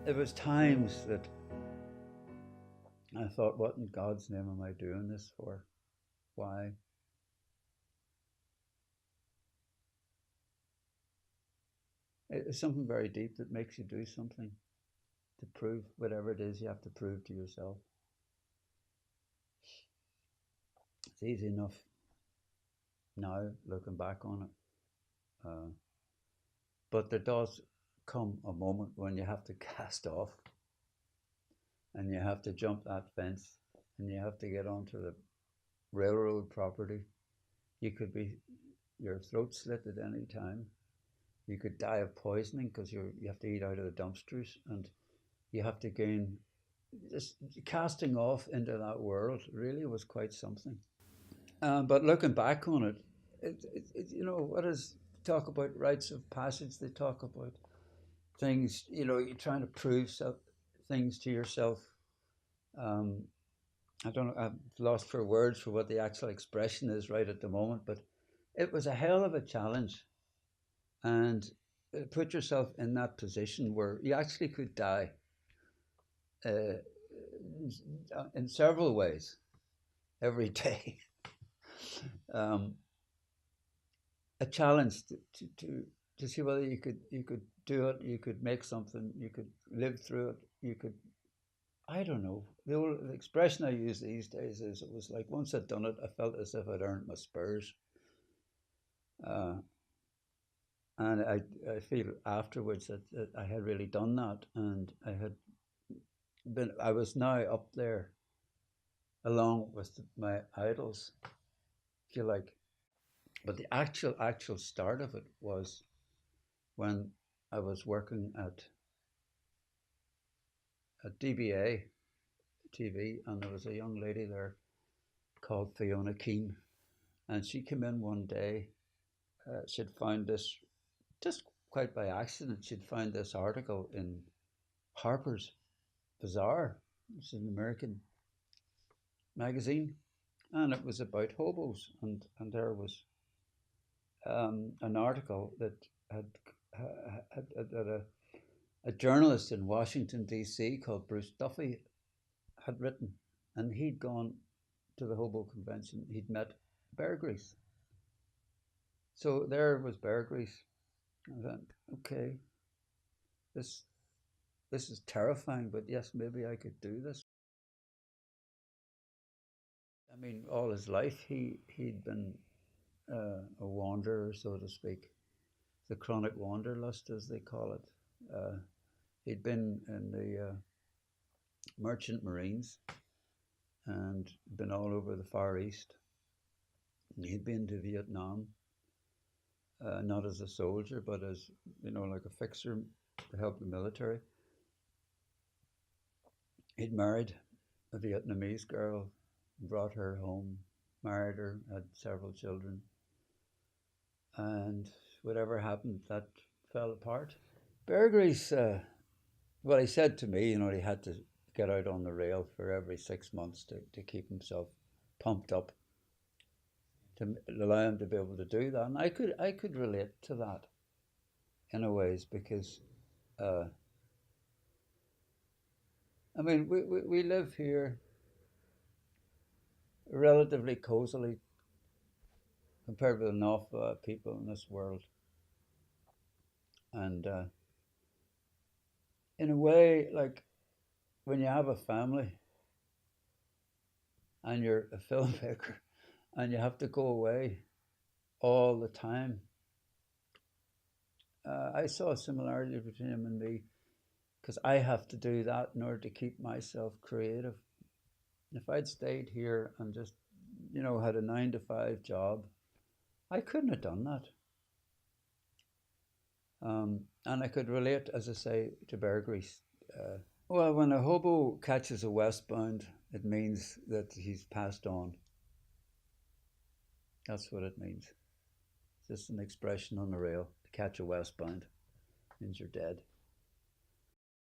There was times that I thought, what in God's name am I doing this for? Why? It's something very deep that makes you do something to prove whatever it is you have to prove to yourself. It's easy enough now looking back on it. But there does come a moment when you have to cast off and you have to jump that fence and you have to get onto the railroad property. You could be your throat slit at any time. You could die of poisoning because you have to eat out of the dumpsters, and you have to gain just casting off into that world really was quite something. But looking back on it, what is talk about rites of passage? They talk about things, you're trying to prove things to yourself. Um, I don't know, I've lost for words for what the actual expression is right at the moment, but it was a hell of a challenge. And put yourself in that position where you actually could die uh, in several ways every day. um, a challenge to see whether you could do it, you could make something, you could live through it, you could. I don't know. The old expression I use these days is it was like once I'd done it, I felt as if I'd earned my spurs. Uh, and I feel afterwards that I had really done that, and I was now up there along with my idols, if you like. But the actual start of it was when I was working at DBA TV, and there was a young lady there called Fiona Keane, and she came in one day. She'd found this just quite by accident. She'd found this article in Harper's Bazaar. It's an American magazine, and it was about hobos, and there was an article had that a journalist in Washington D.C. called Bruce Duffy had written, and he'd gone to the hobo convention. He'd met Bear Grease, so there was Bear Grease. I thought, okay, this this is terrifying, but yes, maybe I could do this. I mean, all his life he'd been a wanderer, so to speak, the chronic wanderlust, as they call it. He'd been in the merchant marines and been all over the Far East. He'd been to Vietnam, not as a soldier, but as like a fixer to help the military. He'd married a Vietnamese girl, brought her home, married her, had several children, and whatever happened, that fell apart. Bear Grease, well, he said to me, he had to get out on the rail for every 6 months to keep himself pumped up, to allow him to be able to do that. And I could relate to that in a ways because, uh, I mean, we live here relatively cozily compared with an awful lot of people in this world. And in a way, like when you have a family and you're a filmmaker and you have to go away all the time, I saw a similarity between him and me because I have to do that in order to keep myself creative. If I'd stayed here and just, had a 9 to 5 job, I couldn't have done that. And I could relate, as I say, to Bear Grease. Well, when a hobo catches a westbound, it means that he's passed on. That's what it means. It's just an expression on the rail. To catch a westbound means you're dead.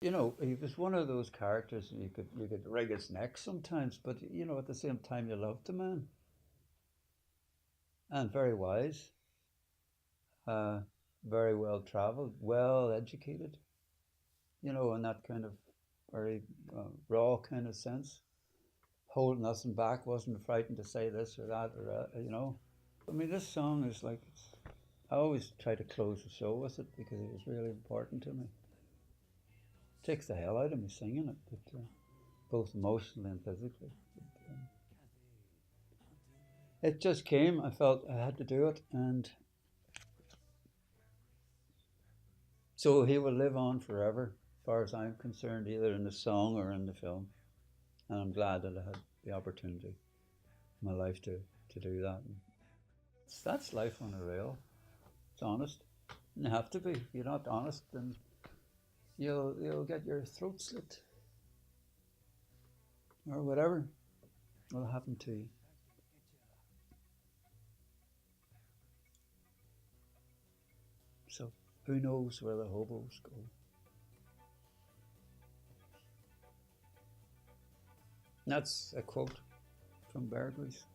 He was one of those characters you could wring his neck sometimes, but at the same time you loved the man, and very wise, uh, very well travelled, well educated. in that kind of very raw kind of sense, holding nothing back, wasn't frightened to say this or that or I mean, this song is like, I always try to close the show with it because it was really important to me. It takes the hell out of me singing it, but both emotionally and physically. But, it just came. I felt I had to do it, and so he will live on forever, as far as I'm concerned, either in the song or in the film. And I'm glad that I had the opportunity in my life to do that. And that's life on a rail. It's honest. And you have to be. If you're not honest, then you'll get your throat slit. Or whatever will happen to you. So who knows where the hobos go? That's a quote from Bear Grylls.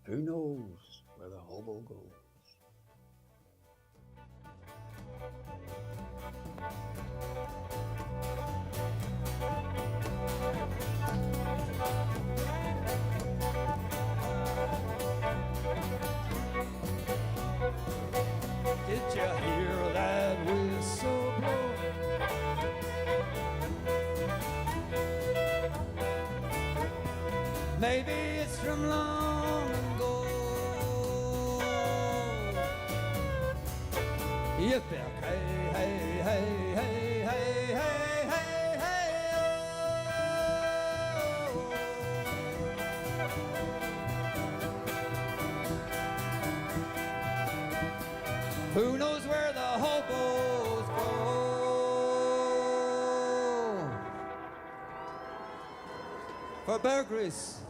Who knows where the hobo goes? Did you hear that whistle blow? Maybe it's from long ago. Yippee, hey, hey, hey, hey, hey, hey, hey, hey, oh. Who knows where the hobos go? For Bear Grylls.